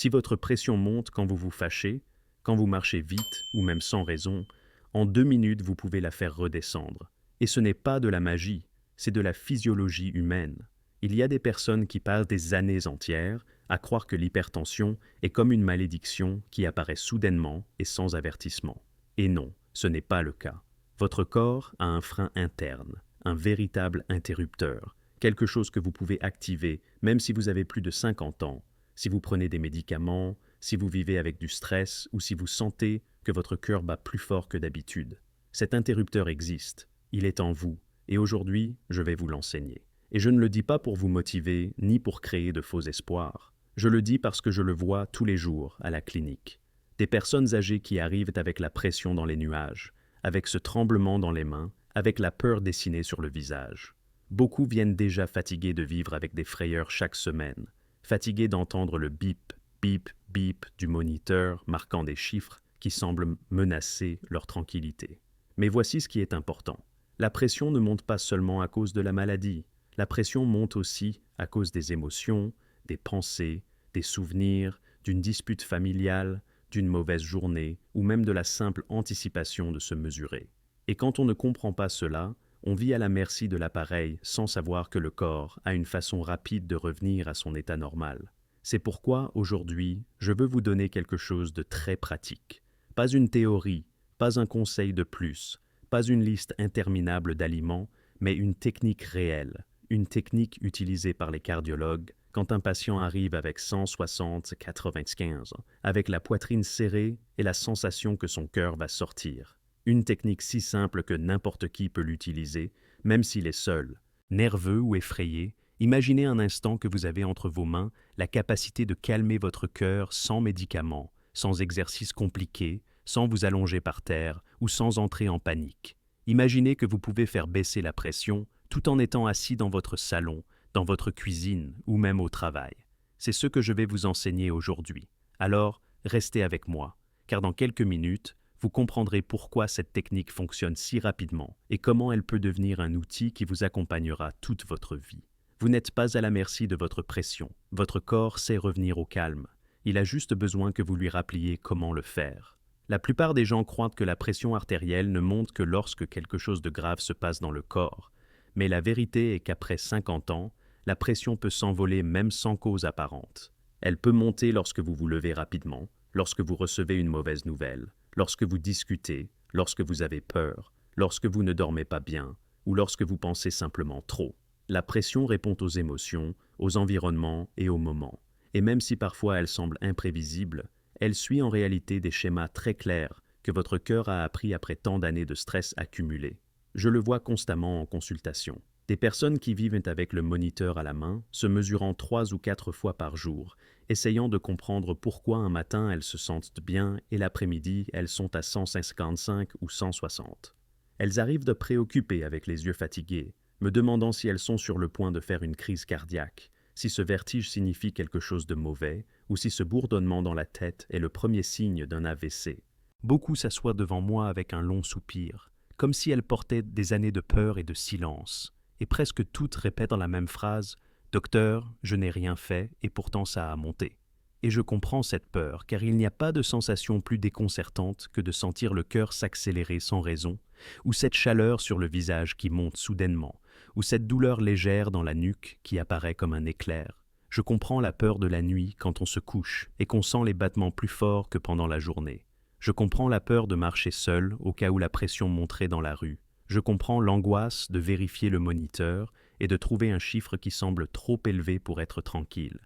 Si votre pression monte quand vous vous fâchez, quand vous marchez vite ou même sans raison, en 2 minutes vous pouvez la faire redescendre. Et ce n'est pas de la magie, c'est de la physiologie humaine. Il y a des personnes qui passent des années entières à croire que l'hypertension est comme une malédiction qui apparaît soudainement et sans avertissement. Et non, ce n'est pas le cas. Votre corps a un frein interne, un véritable interrupteur, quelque chose que vous pouvez activer même si vous avez plus de 50 ans, si vous prenez des médicaments, si vous vivez avec du stress ou si vous sentez que votre cœur bat plus fort que d'habitude. Cet interrupteur existe, il est en vous, et aujourd'hui, je vais vous l'enseigner. Et je ne le dis pas pour vous motiver, ni pour créer de faux espoirs. Je le dis parce que je le vois tous les jours à la clinique. Des personnes âgées qui arrivent avec la pression dans les nuages, avec ce tremblement dans les mains, avec la peur dessinée sur le visage. Beaucoup viennent déjà fatigués de vivre avec des frayeurs chaque semaine, fatigués d'entendre le bip, bip, bip du moniteur marquant des chiffres qui semblent menacer leur tranquillité. Mais voici ce qui est important. La pression ne monte pas seulement à cause de la maladie. La pression monte aussi à cause des émotions, des pensées, des souvenirs, d'une dispute familiale, d'une mauvaise journée ou même de la simple anticipation de se mesurer. Et quand on ne comprend pas cela, on vit à la merci de l'appareil sans savoir que le corps a une façon rapide de revenir à son état normal. C'est pourquoi, aujourd'hui, je veux vous donner quelque chose de très pratique. Pas une théorie, pas un conseil de plus, pas une liste interminable d'aliments, mais une technique réelle, une technique utilisée par les cardiologues quand un patient arrive avec 160-95, avec la poitrine serrée et la sensation que son cœur va sortir. Une technique si simple que n'importe qui peut l'utiliser, même s'il est seul. Nerveux ou effrayé, imaginez un instant que vous avez entre vos mains la capacité de calmer votre cœur sans médicaments, sans exercice compliqué, sans vous allonger par terre ou sans entrer en panique. Imaginez que vous pouvez faire baisser la pression tout en étant assis dans votre salon, dans votre cuisine ou même au travail. C'est ce que je vais vous enseigner aujourd'hui. Alors, restez avec moi, car dans quelques minutes, vous comprendrez pourquoi cette technique fonctionne si rapidement et comment elle peut devenir un outil qui vous accompagnera toute votre vie. Vous n'êtes pas à la merci de votre pression. Votre corps sait revenir au calme. Il a juste besoin que vous lui rappeliez comment le faire. La plupart des gens croient que la pression artérielle ne monte que lorsque quelque chose de grave se passe dans le corps. Mais la vérité est qu'après 50 ans, la pression peut s'envoler même sans cause apparente. Elle peut monter lorsque vous vous levez rapidement, lorsque vous recevez une mauvaise nouvelle, lorsque vous discutez, lorsque vous avez peur, lorsque vous ne dormez pas bien ou lorsque vous pensez simplement trop. La pression répond aux émotions, aux environnements et aux moments. Et même si parfois elle semble imprévisible, elle suit en réalité des schémas très clairs que votre cœur a appris après tant d'années de stress accumulé. Je le vois constamment en consultation. Des personnes qui vivent avec le moniteur à la main, se mesurant 3 ou 4 fois par jour, essayant de comprendre pourquoi un matin elles se sentent bien et l'après-midi elles sont à 155 ou 160. Elles arrivent de préoccupées avec les yeux fatigués, me demandant si elles sont sur le point de faire une crise cardiaque, si ce vertige signifie quelque chose de mauvais ou si ce bourdonnement dans la tête est le premier signe d'un AVC. Beaucoup s'assoient devant moi avec un long soupir, comme si elles portaient des années de peur et de silence, et presque toutes répètent dans la même phrase « Docteur, je n'ai rien fait et pourtant ça a monté ». Et je comprends cette peur, car il n'y a pas de sensation plus déconcertante que de sentir le cœur s'accélérer sans raison, ou cette chaleur sur le visage qui monte soudainement, ou cette douleur légère dans la nuque qui apparaît comme un éclair. Je comprends la peur de la nuit quand on se couche et qu'on sent les battements plus forts que pendant la journée. Je comprends la peur de marcher seul au cas où la pression monterait dans la rue. Je comprends l'angoisse de vérifier le moniteur et de trouver un chiffre qui semble trop élevé pour être tranquille.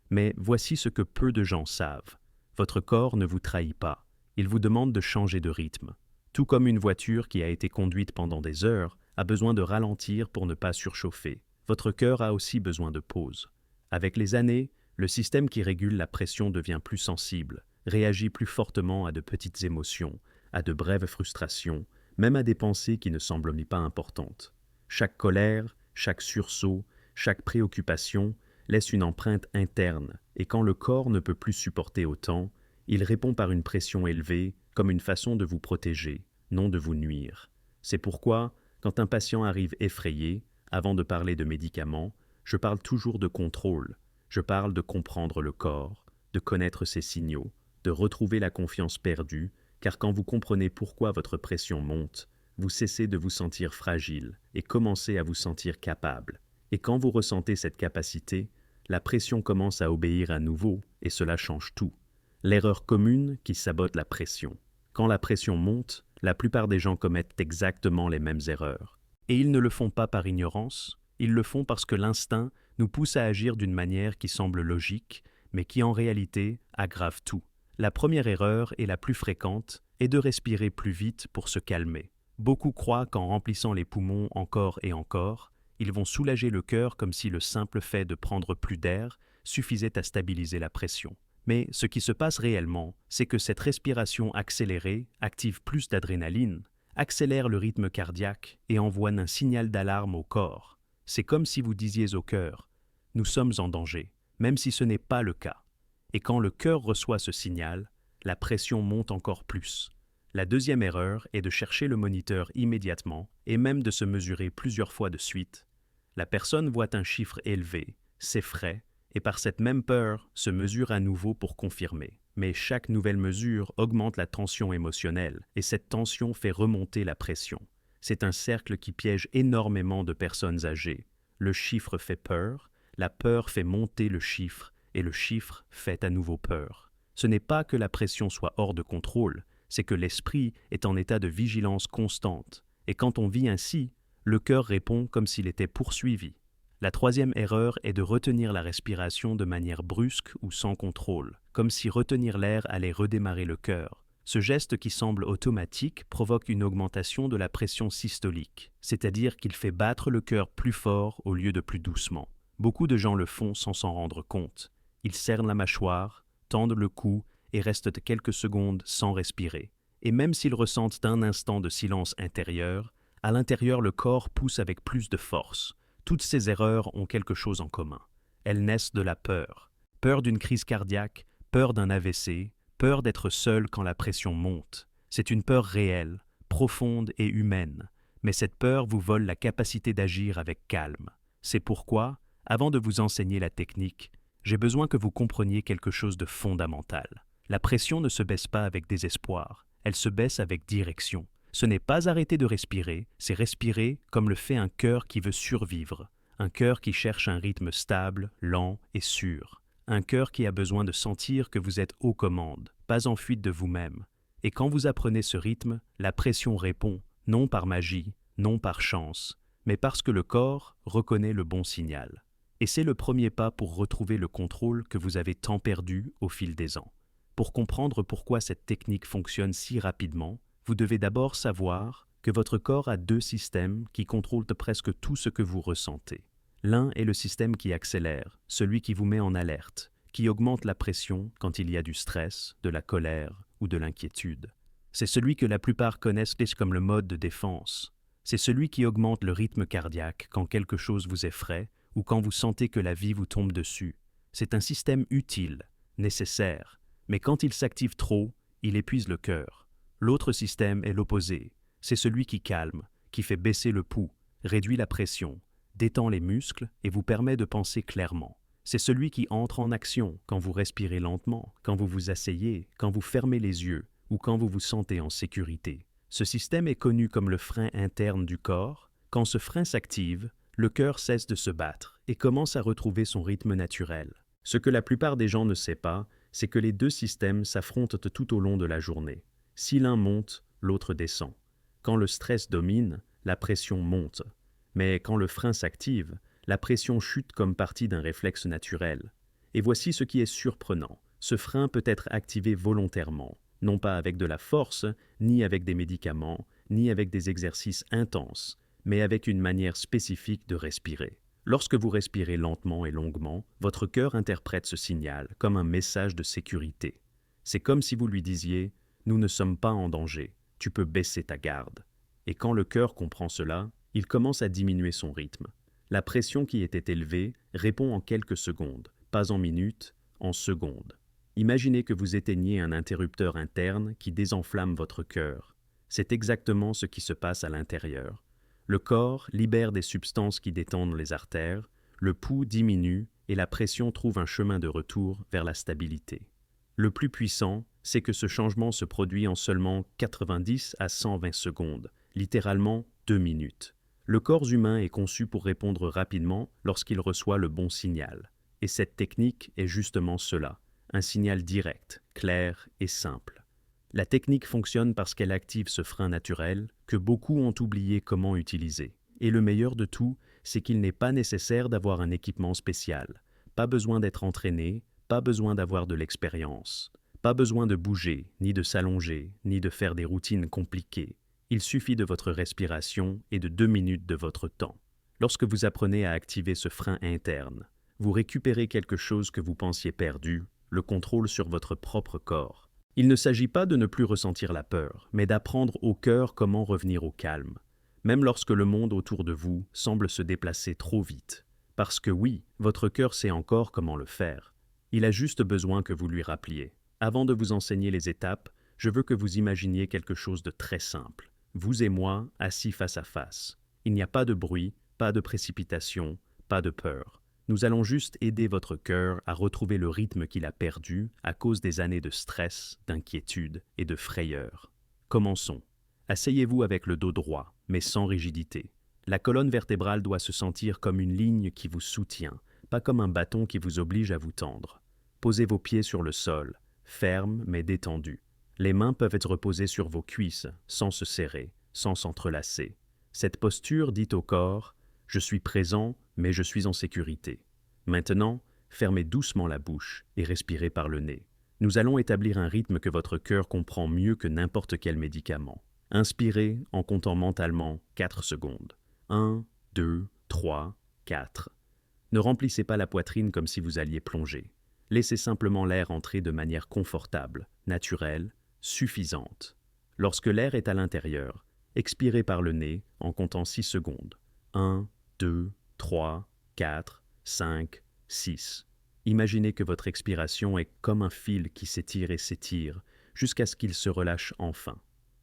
Mais voici ce que peu de gens savent. Votre corps ne vous trahit pas. Il vous demande de changer de rythme. Tout comme une voiture qui a été conduite pendant des heures a besoin de ralentir pour ne pas surchauffer. Votre cœur a aussi besoin de pause. Avec les années, le système qui régule la pression devient plus sensible, réagit plus fortement à de petites émotions, à de brèves frustrations, même à des pensées qui ne semblent pas importantes. Chaque colère, chaque sursaut, chaque préoccupation laisse une empreinte interne, et quand le corps ne peut plus supporter autant, il répond par une pression élevée comme une façon de vous protéger, non de vous nuire. C'est pourquoi, quand un patient arrive effrayé, avant de parler de médicaments, je parle toujours de contrôle, je parle de comprendre le corps, de connaître ces signaux, de retrouver la confiance perdue, car quand vous comprenez pourquoi votre pression monte, vous cessez de vous sentir fragile et commencez à vous sentir capable. Et quand vous ressentez cette capacité, la pression commence à obéir à nouveau et cela change tout. L'erreur commune qui sabote la pression. Quand la pression monte, la plupart des gens commettent exactement les mêmes erreurs. Et ils ne le font pas par ignorance, ils le font parce que l'instinct nous pousse à agir d'une manière qui semble logique, mais qui en réalité aggrave tout. La première erreur, et la plus fréquente, est de respirer plus vite pour se calmer. Beaucoup croient qu'en remplissant les poumons encore et encore, ils vont soulager le cœur comme si le simple fait de prendre plus d'air suffisait à stabiliser la pression. Mais ce qui se passe réellement, c'est que cette respiration accélérée active plus d'adrénaline, accélère le rythme cardiaque et envoie un signal d'alarme au corps. C'est comme si vous disiez au cœur « Nous sommes en danger », même si ce n'est pas le cas. Et quand le cœur reçoit ce signal, la pression monte encore plus. La deuxième erreur est de chercher le moniteur immédiatement et même de se mesurer plusieurs fois de suite. La personne voit un chiffre élevé, s'effraie et par cette même peur se mesure à nouveau pour confirmer. Mais chaque nouvelle mesure augmente la tension émotionnelle et cette tension fait remonter la pression. C'est un cercle qui piège énormément de personnes âgées. Le chiffre fait peur, la peur fait monter le chiffre et le chiffre fait à nouveau peur. Ce n'est pas que la pression soit hors de contrôle, c'est que l'esprit est en état de vigilance constante. Et quand on vit ainsi, le cœur répond comme s'il était poursuivi. La troisième erreur est de retenir la respiration de manière brusque ou sans contrôle, comme si retenir l'air allait redémarrer le cœur. Ce geste qui semble automatique provoque une augmentation de la pression systolique, c'est-à-dire qu'il fait battre le cœur plus fort au lieu de plus doucement. Beaucoup de gens le font sans s'en rendre compte. Ils cernent la mâchoire, tendent le cou et restent quelques secondes sans respirer. Et même s'ils ressentent un instant de silence intérieur, à l'intérieur le corps pousse avec plus de force. Toutes ces erreurs ont quelque chose en commun. Elles naissent de la peur. Peur d'une crise cardiaque, peur d'un AVC, peur d'être seul quand la pression monte. C'est une peur réelle, profonde et humaine. Mais cette peur vous vole la capacité d'agir avec calme. C'est pourquoi, avant de vous enseigner la technique, j'ai besoin que vous compreniez quelque chose de fondamental. La pression ne se baisse pas avec désespoir, elle se baisse avec direction. Ce n'est pas arrêter de respirer, c'est respirer comme le fait un cœur qui veut survivre, un cœur qui cherche un rythme stable, lent et sûr, un cœur qui a besoin de sentir que vous êtes aux commandes, pas en fuite de vous-même. Et quand vous apprenez ce rythme, la pression répond, non par magie, non par chance, mais parce que le corps reconnaît le bon signal. Et c'est le premier pas pour retrouver le contrôle que vous avez tant perdu au fil des ans. Pour comprendre pourquoi cette technique fonctionne si rapidement, vous devez d'abord savoir que votre corps a deux systèmes qui contrôlent presque tout ce que vous ressentez. L'un est le système qui accélère, celui qui vous met en alerte, qui augmente la pression quand il y a du stress, de la colère ou de l'inquiétude. C'est celui que la plupart connaissent comme le mode de défense. C'est celui qui augmente le rythme cardiaque quand quelque chose vous effraie ou quand vous sentez que la vie vous tombe dessus. C'est un système utile, nécessaire, mais quand il s'active trop, il épuise le cœur. L'autre système est l'opposé. C'est celui qui calme, qui fait baisser le pouls, réduit la pression, détend les muscles et vous permet de penser clairement. C'est celui qui entre en action quand vous respirez lentement, quand vous vous asseyez, quand vous fermez les yeux ou quand vous vous sentez en sécurité. Ce système est connu comme le frein interne du corps. Quand ce frein s'active, le cœur cesse de se battre et commence à retrouver son rythme naturel. Ce que la plupart des gens ne savent pas, c'est que les deux systèmes s'affrontent tout au long de la journée. Si l'un monte, l'autre descend. Quand le stress domine, la pression monte. Mais quand le frein s'active, la pression chute comme partie d'un réflexe naturel. Et voici ce qui est surprenant. Ce frein peut être activé volontairement, non pas avec de la force, ni avec des médicaments, ni avec des exercices intenses, mais avec une manière spécifique de respirer. Lorsque vous respirez lentement et longuement, votre cœur interprète ce signal comme un message de sécurité. C'est comme si vous lui disiez « Nous ne sommes pas en danger, tu peux baisser ta garde ». Et quand le cœur comprend cela, il commence à diminuer son rythme. La pression qui était élevée répond en quelques secondes, pas en minutes, en secondes. Imaginez que vous éteignez un interrupteur interne qui désenflamme votre cœur. C'est exactement ce qui se passe à l'intérieur. Le corps libère des substances qui détendent les artères, le pouls diminue et la pression trouve un chemin de retour vers la stabilité. Le plus puissant, c'est que ce changement se produit en seulement 90 à 120 secondes, littéralement 2 minutes. Le corps humain est conçu pour répondre rapidement lorsqu'il reçoit le bon signal. Et cette technique est justement cela, un signal direct, clair et simple. La technique fonctionne parce qu'elle active ce frein naturel que beaucoup ont oublié comment utiliser. Et le meilleur de tout, c'est qu'il n'est pas nécessaire d'avoir un équipement spécial. Pas besoin d'être entraîné, pas besoin d'avoir de l'expérience. Pas besoin de bouger, ni de s'allonger, ni de faire des routines compliquées. Il suffit de votre respiration et de 2 minutes de votre temps. Lorsque vous apprenez à activer ce frein interne, vous récupérez quelque chose que vous pensiez perdu, le contrôle sur votre propre corps. Il ne s'agit pas de ne plus ressentir la peur, mais d'apprendre au cœur comment revenir au calme, même lorsque le monde autour de vous semble se déplacer trop vite. Parce que oui, votre cœur sait encore comment le faire. Il a juste besoin que vous lui rappeliez. Avant de vous enseigner les étapes, je veux que vous imaginiez quelque chose de très simple. Vous et moi, assis face à face. Il n'y a pas de bruit, pas de précipitation, pas de peur. Nous allons juste aider votre cœur à retrouver le rythme qu'il a perdu à cause des années de stress, d'inquiétude et de frayeur. Commençons. Asseyez-vous avec le dos droit, mais sans rigidité. La colonne vertébrale doit se sentir comme une ligne qui vous soutient, pas comme un bâton qui vous oblige à vous tendre. Posez vos pieds sur le sol, fermes mais détendus. Les mains peuvent être posées sur vos cuisses, sans se serrer, sans s'entrelacer. Cette posture dit au corps « Je suis présent, mais je suis en sécurité ». Maintenant, fermez doucement la bouche et respirez par le nez. Nous allons établir un rythme que votre cœur comprend mieux que n'importe quel médicament. Inspirez en comptant mentalement 4 secondes. 1, 2, 3, 4. Ne remplissez pas la poitrine comme si vous alliez plonger. Laissez simplement l'air entrer de manière confortable, naturelle, suffisante. Lorsque l'air est à l'intérieur, expirez par le nez en comptant 6 secondes. 1, 2, 3, 4, 5, 6. Imaginez que votre expiration est comme un fil qui s'étire et s'étire jusqu'à ce qu'il se relâche enfin.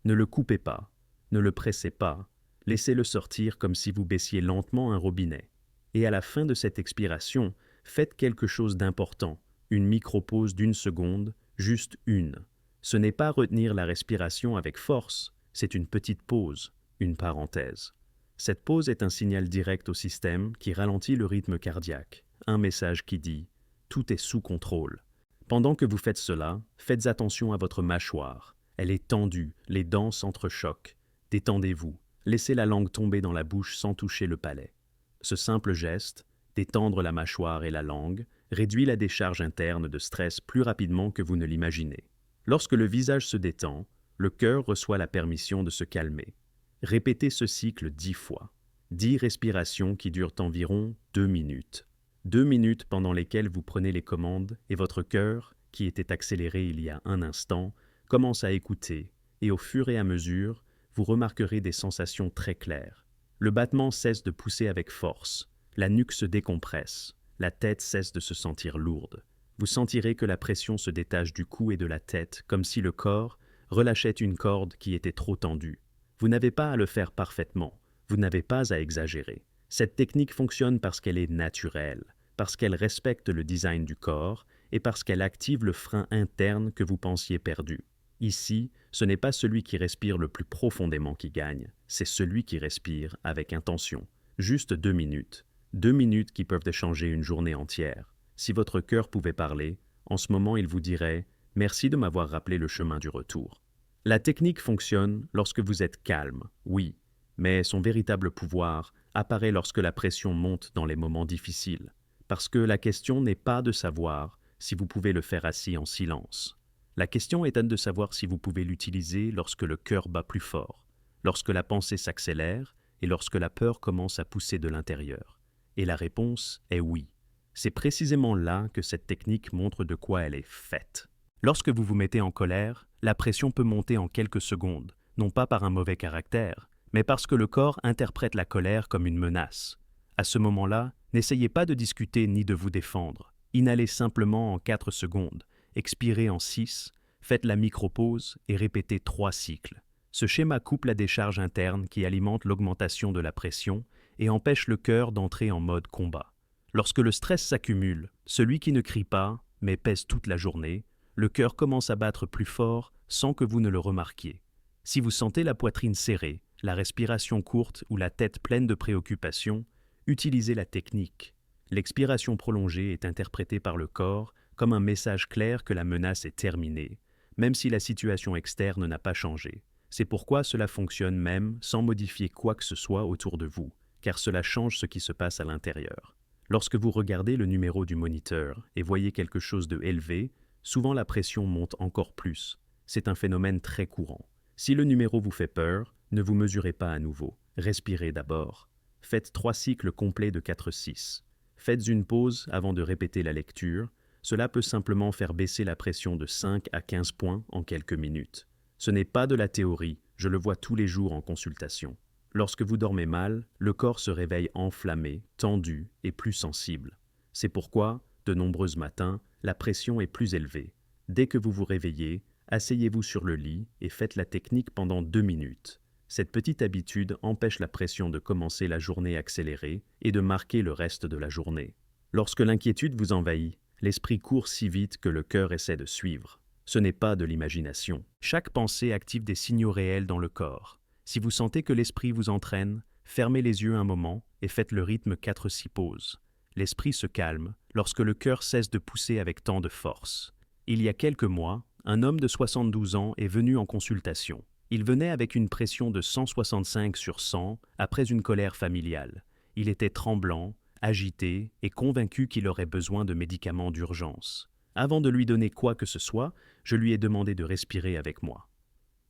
Ne le coupez pas, ne le pressez pas, laissez-le sortir comme si vous baissiez lentement un robinet. Et à la fin de cette expiration, faites quelque chose d'important, une micro-pause d'1 seconde, juste une. Ce n'est pas retenir la respiration avec force, c'est une petite pause, une parenthèse. Cette pause est un signal direct au système qui ralentit le rythme cardiaque, un message qui dit « tout est sous contrôle ». Pendant que vous faites cela, faites attention à votre mâchoire. Elle est tendue, les dents s'entrechoquent. Détendez-vous, laissez la langue tomber dans la bouche sans toucher le palais. Ce simple geste, détendre la mâchoire et la langue, réduit la décharge interne de stress plus rapidement que vous ne l'imaginez. Lorsque le visage se détend, le cœur reçoit la permission de se calmer. Répétez ce cycle 10 fois. 10 respirations qui durent environ 2 minutes. 2 minutes pendant lesquelles vous prenez les commandes et votre cœur, qui était accéléré il y a un instant, commence à écouter et au fur et à mesure, vous remarquerez des sensations très claires. Le battement cesse de pousser avec force, la nuque se décompresse, la tête cesse de se sentir lourde. Vous sentirez que la pression se détache du cou et de la tête comme si le corps relâchait une corde qui était trop tendue. Vous n'avez pas à le faire parfaitement, vous n'avez pas à exagérer. Cette technique fonctionne parce qu'elle est naturelle, parce qu'elle respecte le design du corps et parce qu'elle active le frein interne que vous pensiez perdu. Ici, ce n'est pas celui qui respire le plus profondément qui gagne, c'est celui qui respire avec intention. Juste 2 minutes. 2 minutes qui peuvent changer une journée entière. Si votre cœur pouvait parler, en ce moment il vous dirait « Merci de m'avoir rappelé le chemin du retour ». La technique fonctionne lorsque vous êtes calme, oui, mais son véritable pouvoir apparaît lorsque la pression monte dans les moments difficiles, parce que la question n'est pas de savoir si vous pouvez le faire assis en silence. La question est de savoir si vous pouvez l'utiliser lorsque le cœur bat plus fort, lorsque la pensée s'accélère et lorsque la peur commence à pousser de l'intérieur. Et la réponse est oui. C'est précisément là que cette technique montre de quoi elle est faite. Lorsque vous vous mettez en colère, la pression peut monter en quelques secondes, non pas par un mauvais caractère, mais parce que le corps interprète la colère comme une menace. À ce moment-là, n'essayez pas de discuter ni de vous défendre. Inhalez simplement en 4 secondes, expirez en 6, faites la micro-pause et répétez 3 cycles. Ce schéma coupe la décharge interne qui alimente l'augmentation de la pression et empêche le cœur d'entrer en mode combat. Lorsque le stress s'accumule, celui qui ne crie pas, mais pèse toute la journée, le cœur commence à battre plus fort sans que vous ne le remarquiez. Si vous sentez la poitrine serrée, la respiration courte ou la tête pleine de préoccupations, utilisez la technique. L'expiration prolongée est interprétée par le corps comme un message clair que la menace est terminée, même si la situation externe n'a pas changé. C'est pourquoi cela fonctionne même sans modifier quoi que ce soit autour de vous, car cela change ce qui se passe à l'intérieur. Lorsque vous regardez le numéro du moniteur et voyez quelque chose de élevé, souvent la pression monte encore plus. C'est un phénomène très courant. Si le numéro vous fait peur, ne vous mesurez pas à nouveau. Respirez d'abord. Faites 3 cycles complets de 4-6. Faites une pause avant de répéter la lecture. Cela peut simplement faire baisser la pression de 5 à 15 points en quelques minutes. Ce n'est pas de la théorie, je le vois tous les jours en consultation. Lorsque vous dormez mal, le corps se réveille enflammé, tendu et plus sensible. C'est pourquoi, de nombreux matins, la pression est plus élevée. Dès que vous vous réveillez, asseyez-vous sur le lit et faites la technique pendant 2 minutes. Cette petite habitude empêche la pression de commencer la journée accélérée et de marquer le reste de la journée. Lorsque l'inquiétude vous envahit, l'esprit court si vite que le cœur essaie de suivre. Ce n'est pas de l'imagination. Chaque pensée active des signaux réels dans le corps. Si vous sentez que l'esprit vous entraîne, fermez les yeux un moment et faites le rythme 4-6 pauses. L'esprit se calme lorsque le cœur cesse de pousser avec tant de force. Il y a quelques mois, un homme de 72 ans est venu en consultation. Il venait avec une pression de 165/100 après une colère familiale. Il était tremblant, agité et convaincu qu'il aurait besoin de médicaments d'urgence. Avant de lui donner quoi que ce soit, je lui ai demandé de respirer avec moi.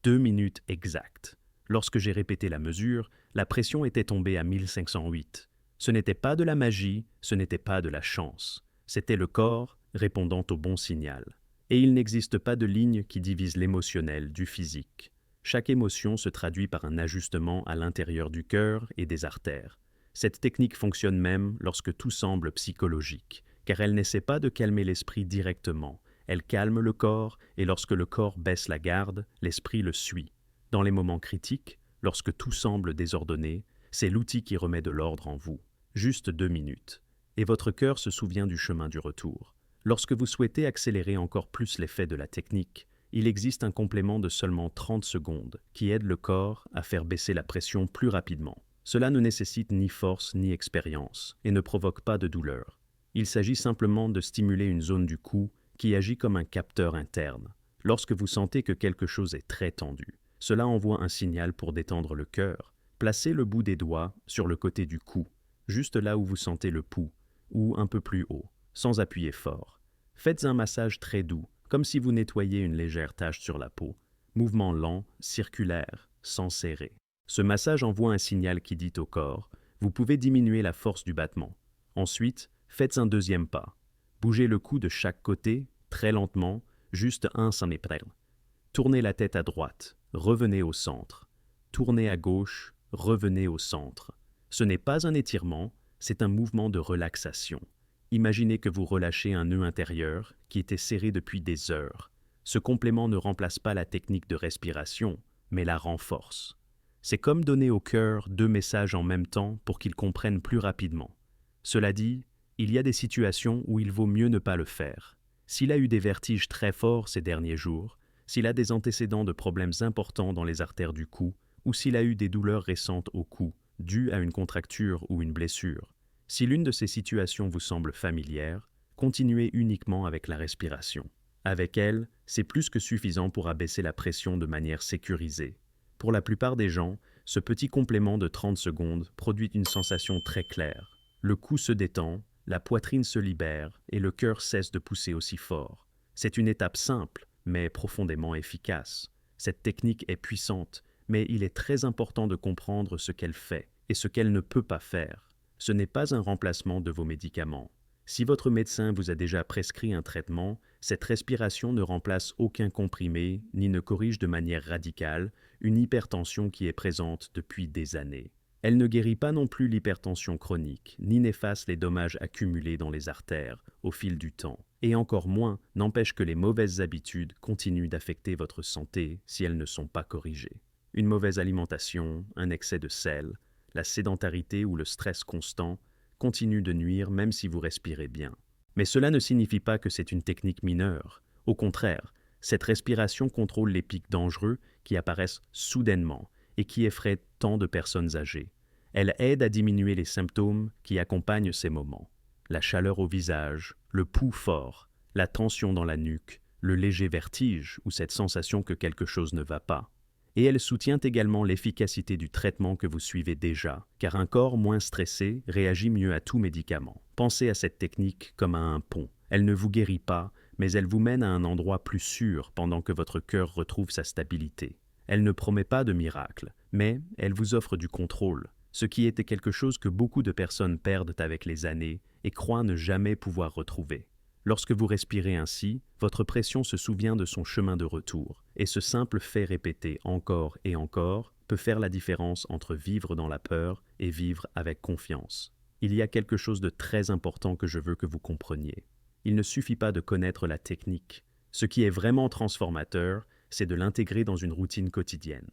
2 minutes exactes. Lorsque j'ai répété la mesure, la pression était tombée à 1508. Ce n'était pas de la magie, ce n'était pas de la chance. C'était le corps répondant au bon signal. Et il n'existe pas de ligne qui divise l'émotionnel du physique. Chaque émotion se traduit par un ajustement à l'intérieur du cœur et des artères. Cette technique fonctionne même lorsque tout semble psychologique, car elle n'essaie pas de calmer l'esprit directement. Elle calme le corps, et lorsque le corps baisse la garde, l'esprit le suit. Dans les moments critiques, lorsque tout semble désordonné, c'est l'outil qui remet de l'ordre en vous. Juste 2 minutes. Et votre cœur se souvient du chemin du retour. Lorsque vous souhaitez accélérer encore plus l'effet de la technique, il existe un complément de seulement 30 secondes qui aide le corps à faire baisser la pression plus rapidement. Cela ne nécessite ni force ni expérience et ne provoque pas de douleur. Il s'agit simplement de stimuler une zone du cou qui agit comme un capteur interne. Lorsque vous sentez que quelque chose est très tendu, cela envoie un signal pour détendre le cœur. Placez le bout des doigts sur le côté du cou, juste là où vous sentez le pouls, ou un peu plus haut, sans appuyer fort. Faites un massage très doux, comme si vous nettoyiez une légère tache sur la peau. Mouvement lent, circulaire, sans serrer. Ce massage envoie un signal qui dit au corps « Vous pouvez diminuer la force du battement ». Ensuite, faites un deuxième pas. Bougez le cou de chaque côté, très lentement, juste 1 cm. Tournez la tête à droite, revenez au centre. Tournez à gauche, revenez au centre. Ce n'est pas un étirement, c'est un mouvement de relaxation. Imaginez que vous relâchez un nœud intérieur qui était serré depuis des heures. Ce complément ne remplace pas la technique de respiration, mais la renforce. C'est comme donner au cœur 2 messages en même temps pour qu'il comprenne plus rapidement. Cela dit, il y a des situations où il vaut mieux ne pas le faire. S'il a eu des vertiges très forts ces derniers jours, s'il a des antécédents de problèmes importants dans les artères du cou, ou s'il a eu des douleurs récentes au cou, dues à une contracture ou une blessure. Si l'une de ces situations vous semble familière, continuez uniquement avec la respiration. Avec elle, c'est plus que suffisant pour abaisser la pression de manière sécurisée. Pour la plupart des gens, ce petit complément de 30 secondes produit une sensation très claire. Le cou se détend, la poitrine se libère et le cœur cesse de pousser aussi fort. C'est une étape simple, mais profondément efficace. Cette technique est puissante, mais il est très important de comprendre ce qu'elle fait et ce qu'elle ne peut pas faire. Ce n'est pas un remplacement de vos médicaments. Si votre médecin vous a déjà prescrit un traitement, cette respiration ne remplace aucun comprimé ni ne corrige de manière radicale une hypertension qui est présente depuis des années. Elle ne guérit pas non plus l'hypertension chronique, ni n'efface les dommages accumulés dans les artères au fil du temps, et encore moins n'empêche que les mauvaises habitudes continuent d'affecter votre santé si elles ne sont pas corrigées. Une mauvaise alimentation, un excès de sel, la sédentarité ou le stress constant, continue de nuire même si vous respirez bien. Mais cela ne signifie pas que c'est une technique mineure. Au contraire, cette respiration contrôle les pics dangereux qui apparaissent soudainement et qui effraient tant de personnes âgées. Elle aide à diminuer les symptômes qui accompagnent ces moments. La chaleur au visage, le pouls fort, la tension dans la nuque, le léger vertige ou cette sensation que quelque chose ne va pas. Et elle soutient également l'efficacité du traitement que vous suivez déjà, car un corps moins stressé réagit mieux à tout médicament. Pensez à cette technique comme à un pont. Elle ne vous guérit pas, mais elle vous mène à un endroit plus sûr pendant que votre cœur retrouve sa stabilité. Elle ne promet pas de miracle, mais elle vous offre du contrôle, ce qui était quelque chose que beaucoup de personnes perdent avec les années et croient ne jamais pouvoir retrouver. Lorsque vous respirez ainsi, votre pression se souvient de son chemin de retour, et ce simple fait répété encore et encore peut faire la différence entre vivre dans la peur et vivre avec confiance. Il y a quelque chose de très important que je veux que vous compreniez. Il ne suffit pas de connaître la technique. Ce qui est vraiment transformateur, c'est de l'intégrer dans une routine quotidienne.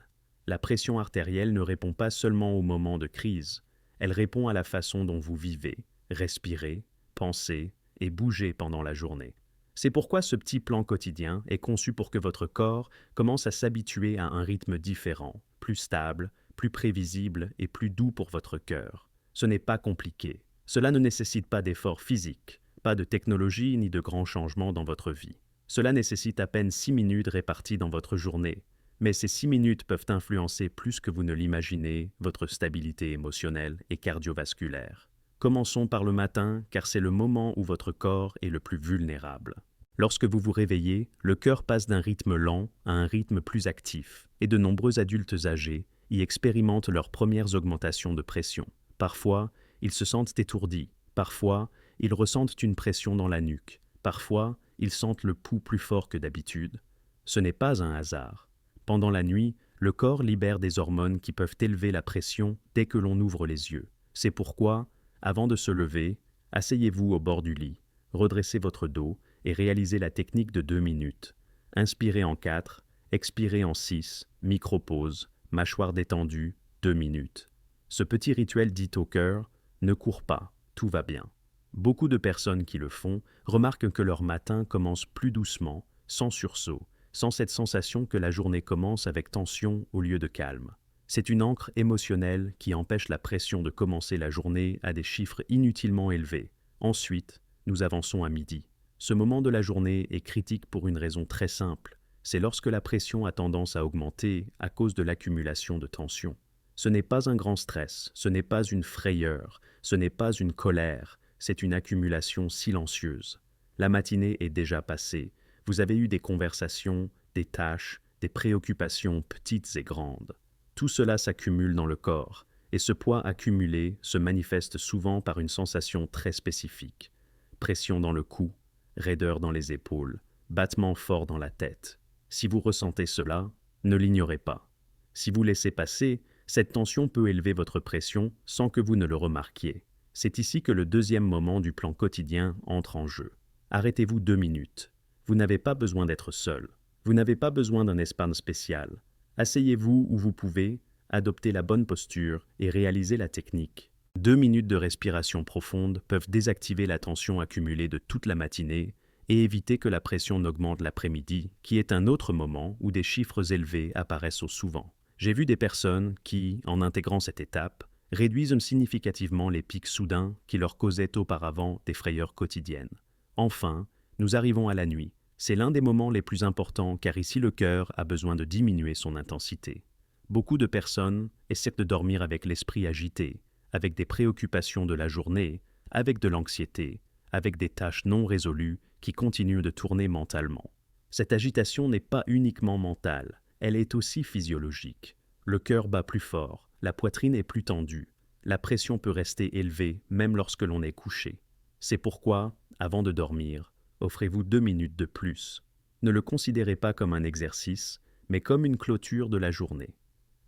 La pression artérielle ne répond pas seulement au moment de crise, elle répond à la façon dont vous vivez, respirez, pensez et bougez pendant la journée. C'est pourquoi ce petit plan quotidien est conçu pour que votre corps commence à s'habituer à un rythme différent, plus stable, plus prévisible et plus doux pour votre cœur. Ce n'est pas compliqué. Cela ne nécessite pas d'efforts physiques, pas de technologie ni de grands changements dans votre vie. Cela nécessite à peine 6 minutes réparties dans votre journée. Mais ces 6 minutes peuvent influencer plus que vous ne l'imaginez votre stabilité émotionnelle et cardiovasculaire. Commençons par le matin, car c'est le moment où votre corps est le plus vulnérable. Lorsque vous vous réveillez, le cœur passe d'un rythme lent à un rythme plus actif, et de nombreux adultes âgés y expérimentent leurs premières augmentations de pression. Parfois, ils se sentent étourdis, parfois, ils ressentent une pression dans la nuque, parfois, ils sentent le pouls plus fort que d'habitude. Ce n'est pas un hasard. Pendant la nuit, le corps libère des hormones qui peuvent élever la pression dès que l'on ouvre les yeux. C'est pourquoi, avant de se lever, asseyez-vous au bord du lit, redressez votre dos et réalisez la technique de 2 minutes. Inspirez en 4, expirez en 6, micro-pause, mâchoire détendue, 2 minutes. Ce petit rituel dit au cœur « Ne cours pas, tout va bien ». Beaucoup de personnes qui le font remarquent que leur matin commence plus doucement, sans sursaut, sans cette sensation que la journée commence avec tension au lieu de calme. C'est une ancre émotionnelle qui empêche la pression de commencer la journée à des chiffres inutilement élevés. Ensuite, nous avançons à midi. Ce moment de la journée est critique pour une raison très simple. C'est lorsque la pression a tendance à augmenter à cause de l'accumulation de tension. Ce n'est pas un grand stress, ce n'est pas une frayeur, ce n'est pas une colère, c'est une accumulation silencieuse. La matinée est déjà passée. Vous avez eu des conversations, des tâches, des préoccupations petites et grandes. Tout cela s'accumule dans le corps, et ce poids accumulé se manifeste souvent par une sensation très spécifique. Pression dans le cou, raideur dans les épaules, battement fort dans la tête. Si vous ressentez cela, ne l'ignorez pas. Si vous laissez passer, cette tension peut élever votre pression sans que vous ne le remarquiez. C'est ici que le deuxième moment du plan quotidien entre en jeu. Arrêtez-vous 2 minutes. Vous n'avez pas besoin d'être seul. Vous n'avez pas besoin d'un espace spécial. Asseyez-vous où vous pouvez, adoptez la bonne posture et réalisez la technique. 2 minutes de respiration profonde peuvent désactiver la tension accumulée de toute la matinée et éviter que la pression n'augmente l'après-midi, qui est un autre moment où des chiffres élevés apparaissent au souvent. J'ai vu des personnes qui, en intégrant cette étape, réduisent significativement les pics soudains qui leur causaient auparavant des frayeurs quotidiennes. Enfin, nous arrivons à la nuit. C'est l'un des moments les plus importants car ici le cœur a besoin de diminuer son intensité. Beaucoup de personnes essaient de dormir avec l'esprit agité, avec des préoccupations de la journée, avec de l'anxiété, avec des tâches non résolues qui continuent de tourner mentalement. Cette agitation n'est pas uniquement mentale, elle est aussi physiologique. Le cœur bat plus fort, la poitrine est plus tendue, la pression peut rester élevée même lorsque l'on est couché. C'est pourquoi, avant de dormir, offrez-vous 2 minutes de plus. Ne le considérez pas comme un exercice, mais comme une clôture de la journée.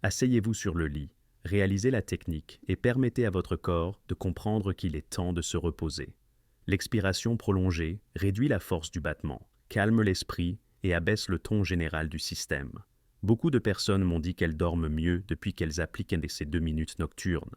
Asseyez-vous sur le lit, réalisez la technique et permettez à votre corps de comprendre qu'il est temps de se reposer. L'expiration prolongée réduit la force du battement, calme l'esprit et abaisse le ton général du système. Beaucoup de personnes m'ont dit qu'elles dorment mieux depuis qu'elles appliquent ces 2 minutes nocturnes.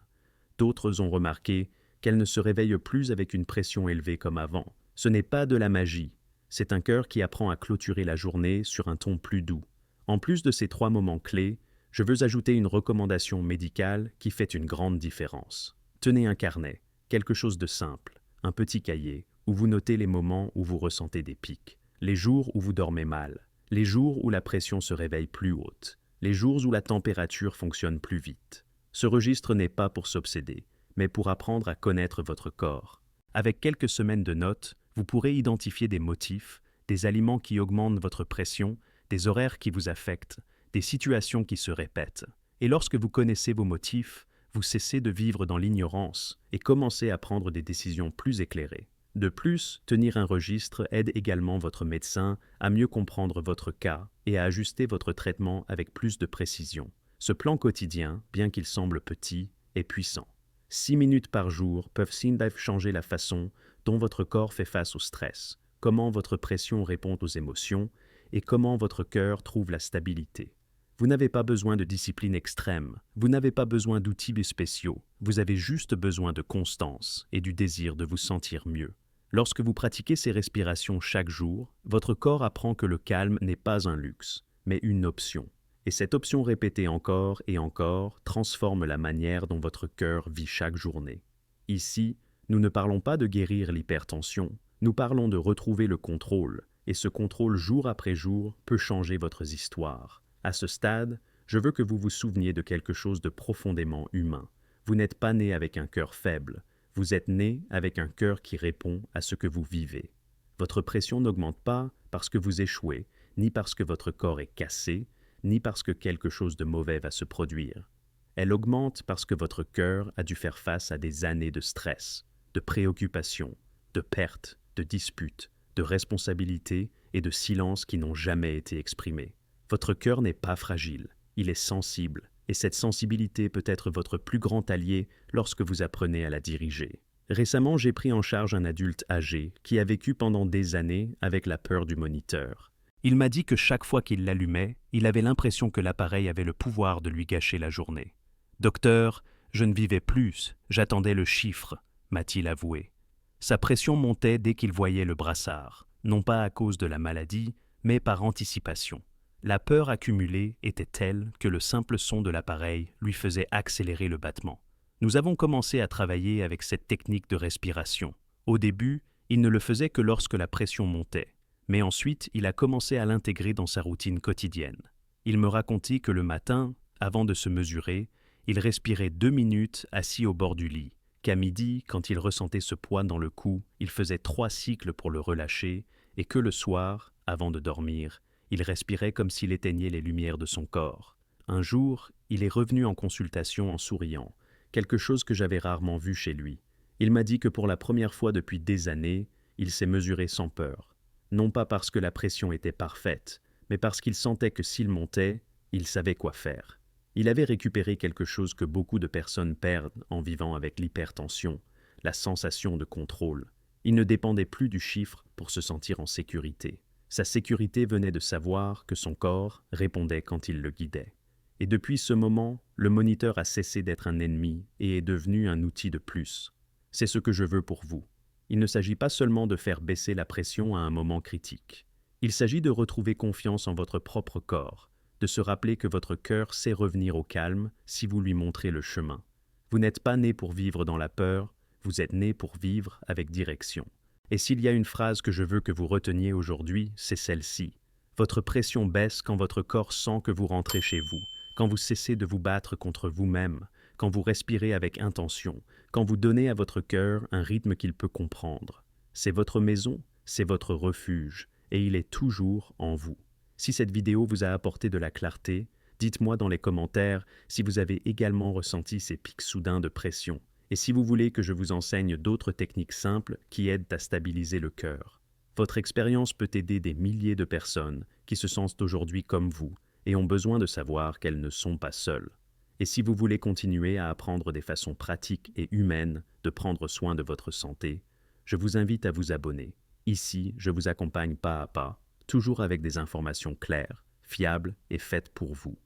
D'autres ont remarqué qu'elle ne se réveille plus avec une pression élevée comme avant. Ce n'est pas de la magie, c'est un cœur qui apprend à clôturer la journée sur un ton plus doux. En plus de ces 3 moments clés, je veux ajouter une recommandation médicale qui fait une grande différence. Tenez un carnet, quelque chose de simple, un petit cahier, où vous notez les moments où vous ressentez des pics, les jours où vous dormez mal, les jours où la pression se réveille plus haute, les jours où la température fonctionne plus vite. Ce registre n'est pas pour s'obséder, mais pour apprendre à connaître votre corps. Avec quelques semaines de notes, vous pourrez identifier des motifs, des aliments qui augmentent votre pression, des horaires qui vous affectent, des situations qui se répètent. Et lorsque vous connaissez vos motifs, vous cessez de vivre dans l'ignorance et commencez à prendre des décisions plus éclairées. De plus, tenir un registre aide également votre médecin à mieux comprendre votre cas et à ajuster votre traitement avec plus de précision. Ce plan quotidien, bien qu'il semble petit, est puissant. 6 minutes par jour peuvent changer la façon dont votre corps fait face au stress, comment votre pression répond aux émotions et comment votre cœur trouve la stabilité. Vous n'avez pas besoin de discipline extrême, vous n'avez pas besoin d'outils spéciaux, vous avez juste besoin de constance et du désir de vous sentir mieux. Lorsque vous pratiquez ces respirations chaque jour, votre corps apprend que le calme n'est pas un luxe, mais une option. Et cette option répétée encore et encore transforme la manière dont votre cœur vit chaque journée. Ici, nous ne parlons pas de guérir l'hypertension, nous parlons de retrouver le contrôle, et ce contrôle jour après jour peut changer votre histoire. À ce stade, je veux que vous vous souveniez de quelque chose de profondément humain. Vous n'êtes pas né avec un cœur faible, vous êtes né avec un cœur qui répond à ce que vous vivez. Votre pression n'augmente pas parce que vous échouez, ni parce que votre corps est cassé, ni parce que quelque chose de mauvais va se produire. Elle augmente parce que votre cœur a dû faire face à des années de stress, de préoccupations, de pertes, de disputes, de responsabilités et de silences qui n'ont jamais été exprimés. Votre cœur n'est pas fragile, il est sensible, et cette sensibilité peut être votre plus grand allié lorsque vous apprenez à la diriger. Récemment, j'ai pris en charge un adulte âgé qui a vécu pendant des années avec la peur du moniteur. Il m'a dit que chaque fois qu'il l'allumait, il avait l'impression que l'appareil avait le pouvoir de lui gâcher la journée. « Docteur, je ne vivais plus, j'attendais le chiffre », m'a-t-il avoué. Sa pression montait dès qu'il voyait le brassard, non pas à cause de la maladie, mais par anticipation. La peur accumulée était telle que le simple son de l'appareil lui faisait accélérer le battement. Nous avons commencé à travailler avec cette technique de respiration. Au début, il ne le faisait que lorsque la pression montait, mais ensuite il a commencé à l'intégrer dans sa routine quotidienne. Il me racontait que le matin, avant de se mesurer, il respirait 2 minutes assis au bord du lit, qu'à midi, quand il ressentait ce poids dans le cou, il faisait 3 cycles pour le relâcher, et que le soir, avant de dormir, il respirait comme s'il éteignait les lumières de son corps. Un jour, il est revenu en consultation en souriant, quelque chose que j'avais rarement vu chez lui. Il m'a dit que pour la première fois depuis des années, il s'est mesuré sans peur. Non pas parce que la pression était parfaite, mais parce qu'il sentait que s'il montait, il savait quoi faire. Il avait récupéré quelque chose que beaucoup de personnes perdent en vivant avec l'hypertension, la sensation de contrôle. Il ne dépendait plus du chiffre pour se sentir en sécurité. Sa sécurité venait de savoir que son corps répondait quand il le guidait. Et depuis ce moment, le moniteur a cessé d'être un ennemi et est devenu un outil de plus. C'est ce que je veux pour vous. Il ne s'agit pas seulement de faire baisser la pression à un moment critique. Il s'agit de retrouver confiance en votre propre corps, de se rappeler que votre cœur sait revenir au calme si vous lui montrez le chemin. Vous n'êtes pas né pour vivre dans la peur, vous êtes né pour vivre avec direction. Et s'il y a une phrase que je veux que vous reteniez aujourd'hui, c'est celle-ci. Votre pression baisse quand votre corps sent que vous rentrez chez vous, quand vous cessez de vous battre contre vous-même, quand vous respirez avec intention, quand vous donnez à votre cœur un rythme qu'il peut comprendre. C'est votre maison, c'est votre refuge, et il est toujours en vous. Si cette vidéo vous a apporté de la clarté, dites-moi dans les commentaires si vous avez également ressenti ces pics soudains de pression. Et si vous voulez que je vous enseigne d'autres techniques simples qui aident à stabiliser le cœur. Votre expérience peut aider des milliers de personnes qui se sentent aujourd'hui comme vous et ont besoin de savoir qu'elles ne sont pas seules. Et si vous voulez continuer à apprendre des façons pratiques et humaines de prendre soin de votre santé, je vous invite à vous abonner. Ici, je vous accompagne pas à pas, toujours avec des informations claires, fiables et faites pour vous.